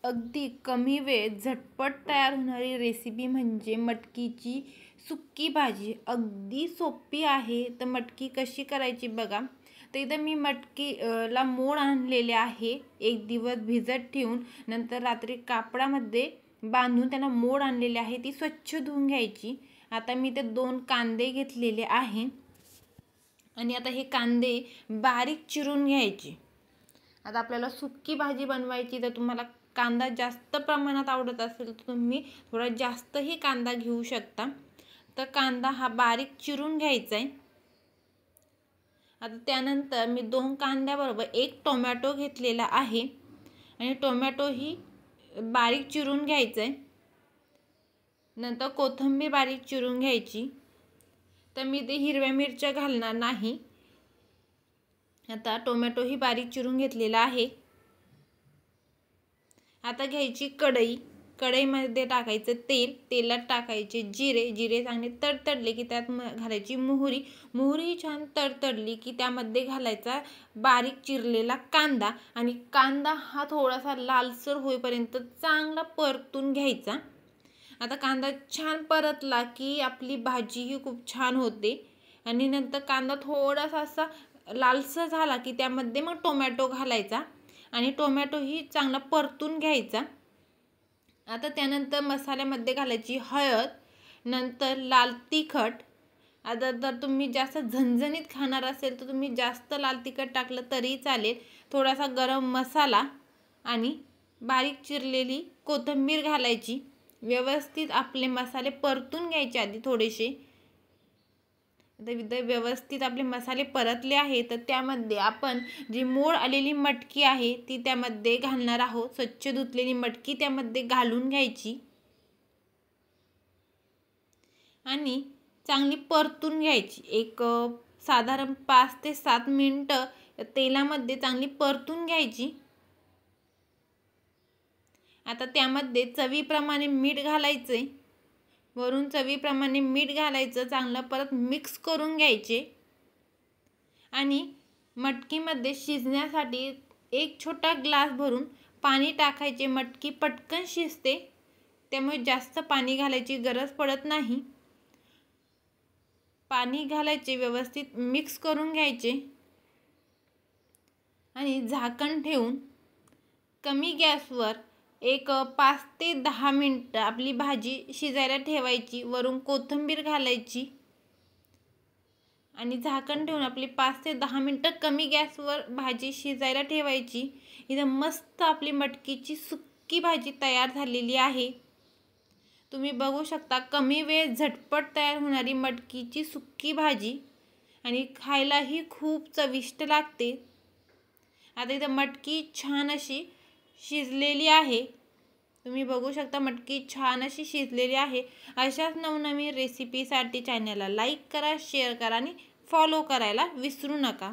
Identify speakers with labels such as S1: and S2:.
S1: अगदी कमी वेळेत झटपट तयार होणारी रेसिपी म्हणजे मटकीची सुक्की भाजी. अगदी सोपी आहे. तर मटकी कशी करायची बघा. तर इथं मी ला मोड आणलेले आहे. एक दिवस भिजत ठेवून नंतर रात्री कापडामध्ये बांधून त्यांना मोड आणलेले आहे. ती स्वच्छ धुवून घ्यायची. आता मी ते 2 कांदे घेतलेले आहे आणि आता हे कांदे बारीक चिरून घ्यायचे. आता आपल्याला सुक्की भाजी बनवायची तर तुम्हाला कांदा जास्त प्रमाणात आवडत असेल तर तुम्ही थोडा जास्तही कांदा घेऊ शकता. तर कांदा हा बारीक चिरून घ्यायचा आहे. आता त्यानंतर मी 2 कांद्याबरोबर 1 टोमॅटो घेतलेला आहे आणि टोमॅटो ही बारीक चिरून घ्यायचं आहे. नंतर कोथिंबीर बारीक चिरून घ्यायची. तर मी ते हिरव्या मिरच्या घालणार नाही. आता टोमॅटो ही बारीक चिरून घेतलेला आहे. आता घ्यायची कढई. कढईमध्ये टाकायचं तेल. तेलात टाकायचे जिरे चांगले तडतडले की त्यात घालायची मोहरी छान तडतडली की त्यामध्ये घालायचा बारीक चिरलेला कांदा आणि कांदा हा थोडासा लालसर होईपर्यंत चांगला परतून घ्यायचा. आता कांदा छान परतला की आपली भाजी ही खूप छान होते. आणि नंतर कांदा थोडासा असा लालसर झाला की त्यामध्ये मग टोमॅटो घालायचा आणि टोमॅटो ही चांगला परतून घ्यायचा. आता त्यानंतर मसाल्यामध्ये घालायची हळद, नंतर लाल तिखट. आता जर तुम्ही जास्त झणझणीत खाणार असेल तर तुम्ही जास्त लाल तिखट टाकलं तरी चालेल. थोडासा गरम मसाला आणि बारीक चिरलेली कोथिंबीर घालायची. व्यवस्थित आपले मसाले परतून घ्यायचे आधी थोडेसे. व्यवस्थित आपले मसाले परतले आहे तर त्यामध्ये आपण जी मोड आलेली मटकी आहे ती त्यामध्ये घालणार आहोत. स्वच्छ धुतलेली मटकी त्यामध्ये घालून घ्यायची आणि चांगली परतून घ्यायची. एक साधारण 5 ते 7 मिनिटं तेलामध्ये चांगली परतून घ्यायची. आता त्यामध्ये चवीप्रमाणे मीठ घालायचे. वरून चवीप्रमाणे मीठ घालायचं. चांगलं परत मिक्स करून घ्यायचे आणि मटकीमध्ये शिजण्यासाठी 1 छोटा ग्लास भरून पाणी टाकायचे. मटकी पटकन शिजते त्यामुळे जास्त पाणी घालायची गरज पडत नाही. पाणी घालायचे, व्यवस्थित मिक्स करून घ्यायचे आणि झाकण ठेवून कमी गॅसवर एक 5 ते 10 मिनिटं आपली भाजी शिजायला ठेवायची. वरून कोथिंबीर घालायची आणि झाकण ठेवून आपली 5 ते 10 मिनिटं कमी गॅसवर भाजी शिजायला ठेवायची. इथं मस्त आपली मटकीची सुक्की भाजी तयार झालेली आहे. तुम्ही बघू शकता कमी वेळेत झटपट तयार होणारी मटकीची सुक्की भाजी आणि खायलाही खूप चविष्ट लागते. आता इथं मटकी छान अशी शिजलेली आहे. तुम्ही बघू शकता मटकी छान अशी शिजलेली आहे. अशाच नवनवीन रेसिपीसाठी चॅनलला लाईक करा, शेअर करा आणि फॉलो करायला विसरू नका.